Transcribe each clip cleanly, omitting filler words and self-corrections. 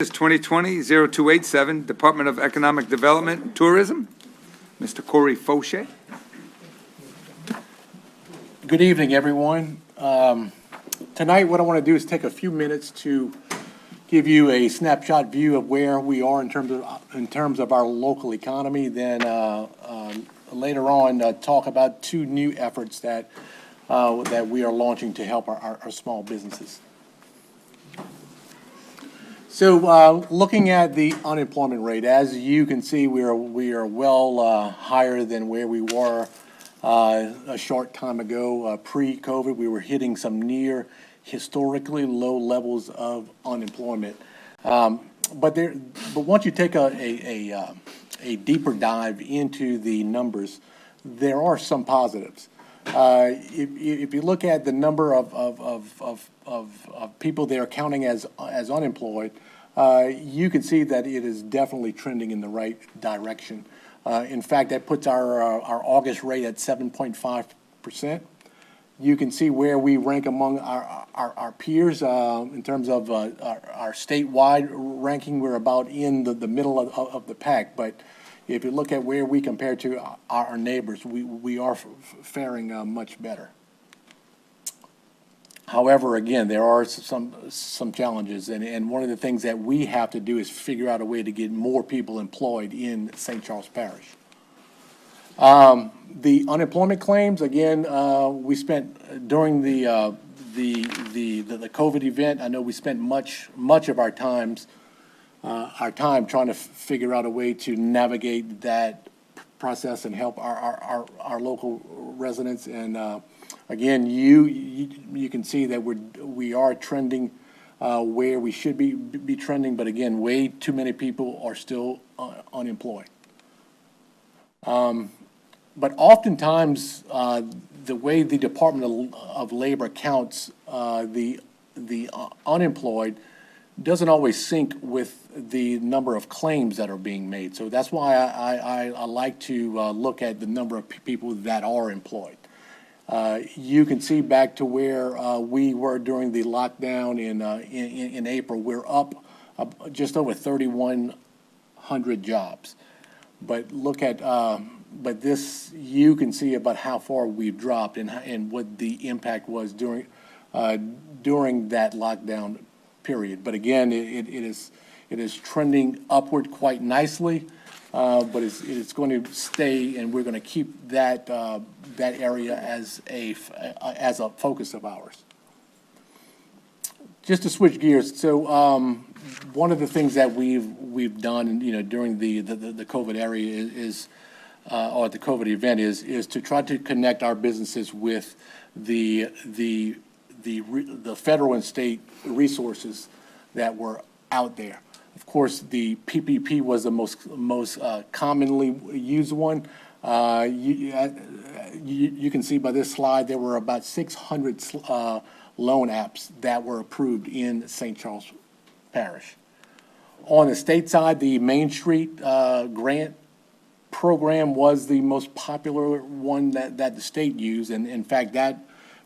Is 2020-0287, Department of Economic Development and Tourism. Mr. Corey Fauché. Good evening, everyone. Tonight, what I want to do is take a few minutes to give you a snapshot view of where we are in terms of our local economy. Then later on, talk about two new efforts that we are launching to help our small businesses. So looking at the unemployment rate, as you can see, we are well higher than where we were a short time ago. Pre-COVID, we were hitting some near historically low levels of unemployment. But once you take a deeper dive into the numbers, there are some positives. If you look at the number of people they are counting as unemployed, you can see that it is definitely trending in the right direction. In fact, that puts our August rate at 7.5%. You can see where we rank among our peers in terms of our statewide ranking. We're about in the middle of the pack, but if you look at where we compare to our neighbors, we are faring much better. However, again, there are some challenges, and one of the things that we have to do is figure out a way to get more people employed in St. Charles Parish. The unemployment claims, again, we spent during the COVID event. I know we spent much of our time trying to figure out a way to navigate that process and help our local residents. And again, you can see that we are trending where we should be trending, but again, way too many people are still unemployed. But oftentimes, the way the Department of Labor counts the unemployed doesn't always sync with the number of claims that are being made. So that's why I like to look at the number of people that are employed. You can see back to where we were during the lockdown in April. We're up just over 3,100 jobs. But look at but this, you can see about how far we've dropped and what the impact was during that lockdown period. But again, it is trending upward quite nicely, but it's going to stay, and we're going to keep that area as a focus of ours. Just to switch gears, so one of the things that we've done, during the COVID area is or the COVID event is to try to connect our businesses with the federal and state resources that were out there. Of course, the PPP was the most commonly used one. You can see by this slide there were about 600 loan apps that were approved in St. Charles Parish. On the state side, the Main Street grant program was the most popular one that the state used, and in fact that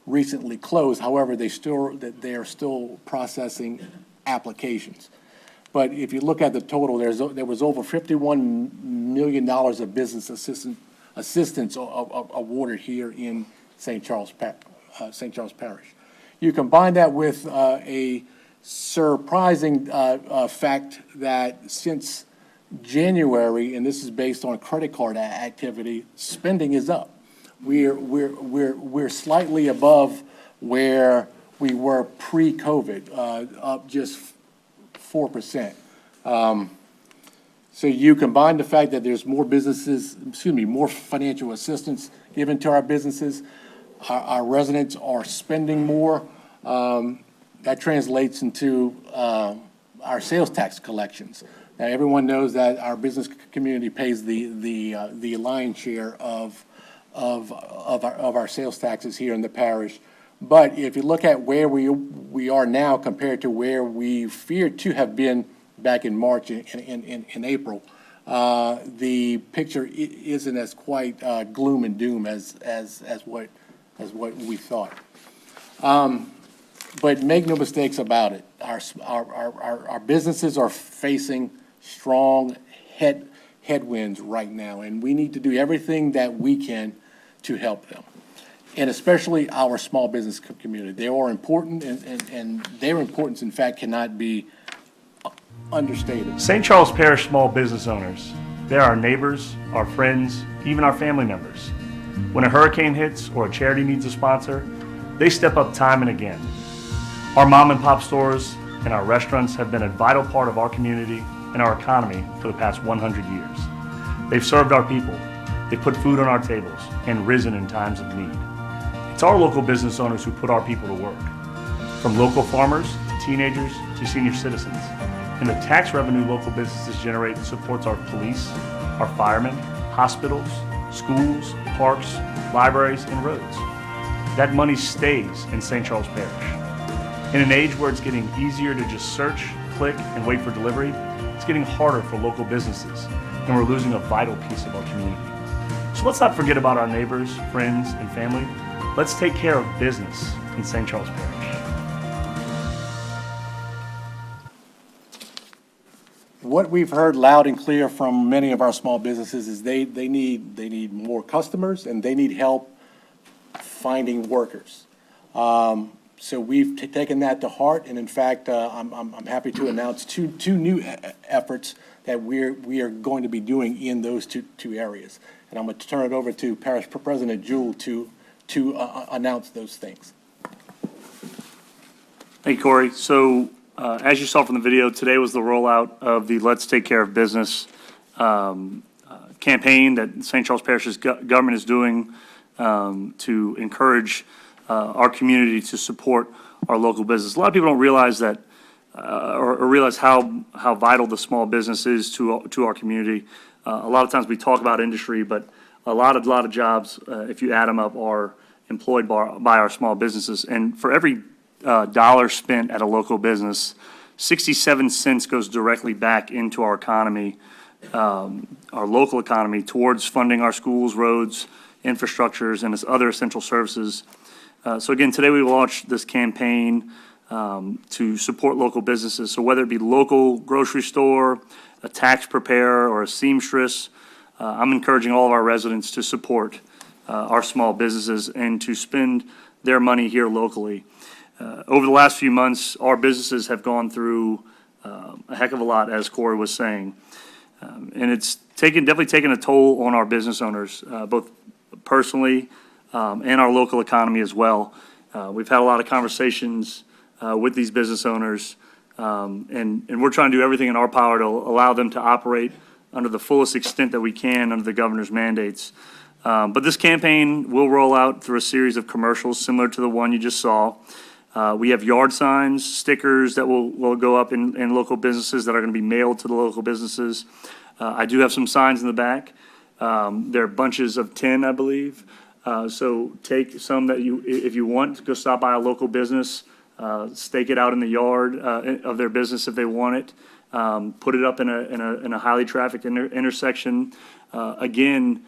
recently closed. However, they are still processing applications. But if you look at the total, there was over $51 million of business assistance awarded here in St. Charles Parish. You combine that with a surprising fact that since January, and this is based on credit card activity, spending is up. We're slightly above where we were pre-COVID, up just 4%. So you combine the fact that there's more financial assistance given to our businesses, our residents are spending more. That translates into our sales tax collections. Now, everyone knows that our business community pays the lion's share of our sales taxes here in the parish. But if you look at where we are now compared to where we feared to have been back in March and April, the picture isn't as quite gloom and doom as what we thought. But make no mistakes about it, our businesses are facing strong headwinds right now, and we need to do everything that we can to help them. And especially our small business community. They are important, and their importance, in fact, cannot be understated. St. Charles Parish small business owners, they're our neighbors, our friends, even our family members. When a hurricane hits or a charity needs a sponsor, they step up time and again. Our mom and pop stores and our restaurants have been a vital part of our community and our economy for the past 100 years. They've served our people, they've put food on our tables, and risen in times of need. It's our local business owners who put our people to work, from local farmers to teenagers to senior citizens. And the tax revenue local businesses generate supports our police, our firemen, hospitals, schools, parks, libraries, and roads. That money stays in St. Charles Parish. In an age where it's getting easier to just search, click, and wait for delivery, it's getting harder for local businesses, and we're losing a vital piece of our community. So let's not forget about our neighbors, friends, and family. Let's take care of business in St. Charles Parish. What we've heard loud and clear from many of our small businesses is they need more customers, and they need help finding workers. So we've taken that to heart, and in fact, I'm happy to announce two new efforts that we are going to be doing in those two areas. And I'm going to turn it over to Parish President Jewell to announce those things. Thank you, Corey. So as you saw from the video, today was the rollout of the Let's Take Care of Business campaign that St. Charles Parish's government is doing to encourage our community to support our local business. A lot of people don't realize that or realize how vital the small business is to our community. A lot of times we talk about industry, but a lot of jobs, if you add them up, are employed by our small businesses. And for every dollar spent at a local business, 67 cents goes directly back into our economy, our local economy, towards funding our schools, roads, infrastructures, and other essential services. So again, today we launched this campaign to support local businesses. So whether it be local grocery store, a tax preparer, or a seamstress, I'm encouraging all of our residents to support our small businesses and to spend their money here locally. Over the last few months, our businesses have gone through a heck of a lot, as Corey was saying. And it's definitely taken a toll on our business owners, both personally and our local economy as well. We've had a lot of conversations with these business owners, and we're trying to do everything in our power to allow them to operate under the fullest extent that we can under the governor's mandates. But this campaign will roll out through a series of commercials similar to the one you just saw. We have yard signs, stickers that will go up in local businesses that are going to be mailed to the local businesses. I do have some signs in the back. They're bunches of 10, I believe. So take some that if you want, go stop by a local business, stake it out in the yard of their business if they want it. Put it up in a highly trafficked intersection. Again,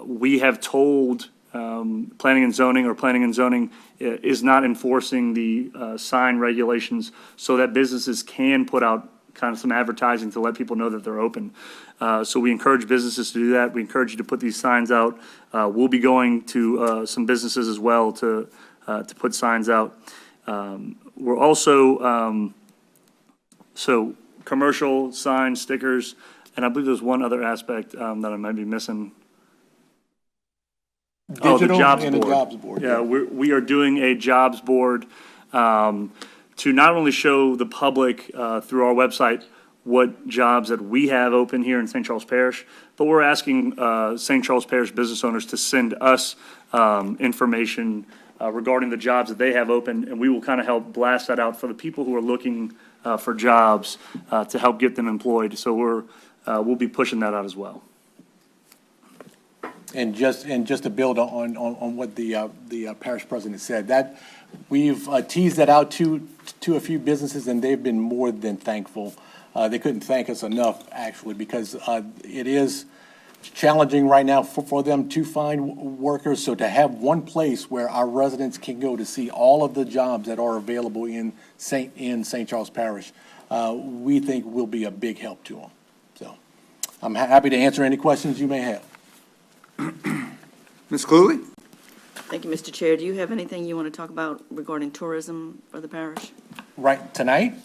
we have told planning and zoning is not enforcing the sign regulations so that businesses can put out kind of some advertising to let people know that they're open. So we encourage businesses to do that. We encourage you to put these signs out. We'll be going to some businesses as well to put signs out. We're also, so commercial signs, stickers, and I believe there's one other aspect that I might be missing. Digital the jobs and board. a jobs board. Yeah, we are doing a jobs board to not only show the public through our website what jobs that we have open here in St. Charles Parish, but we're asking St. Charles Parish business owners to send us information regarding the jobs that they have open, and we will kind of help blast that out for the people who are looking for jobs to help get them employed. So we'll be pushing that out as well. And just to build on what the parish president said, that we've teased that out to a few businesses, and they've been more than thankful. They couldn't thank us enough, actually, because it is challenging right now for them to find workers. So to have one place where our residents can go to see all of the jobs that are available in St. Charles Parish, we think will be a big help to them. So I'm happy to answer any questions you may have. Ms. Cluley? Thank you, Mr. Chair. Do you have anything you want to talk about regarding tourism for the parish? Right, tonight?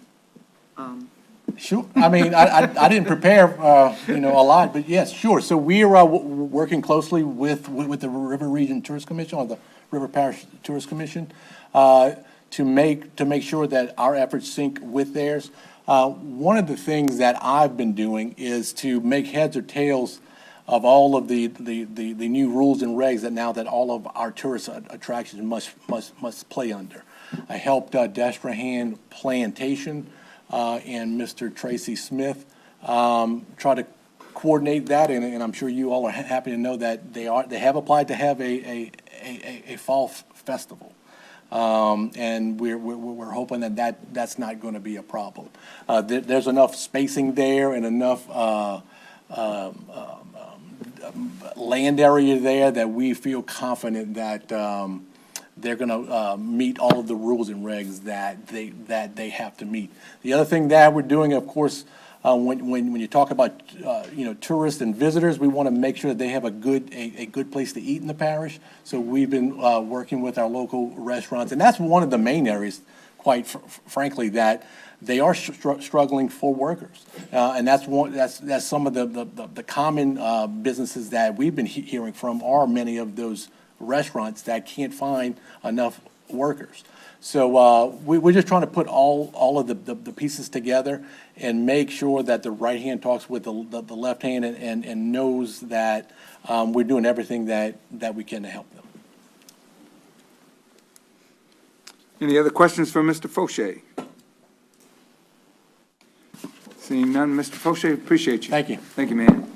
Sure. I mean, I didn't prepare, a lot, but yes, sure. So we are working closely with the River Region Tourist Commission, or the River Parish Tourist Commission, to make sure that our efforts sync with theirs. One of the things that I've been doing is to make heads or tails of all of the new rules and regs that all of our tourist attractions must play under. I helped Destrahan Plantation and Mr. Tracy Smith try to coordinate that, and I'm sure you all are happy to know that they have applied to have a fall festival. And we're hoping that's not going to be a problem. There's enough spacing there and enough land area there that we feel confident that they're going to meet all of the rules and regs that they have to meet. The other thing that we're doing, of course, when you talk about tourists and visitors, we want to make sure that they have a good place to eat in the parish. So we've been working with our local restaurants, and that's one of the main areas, quite frankly, that they are struggling for workers, and that's some of the common businesses that we've been hearing from are many of those restaurants that can't find enough workers. So we're just trying to put all of the pieces together and make sure that the right hand talks with the left hand and knows that we're doing everything that we can to help them. Any other questions for Mr. Fauché? Seeing none, Mr. Fauché, appreciate you. Thank you. Thank you, man.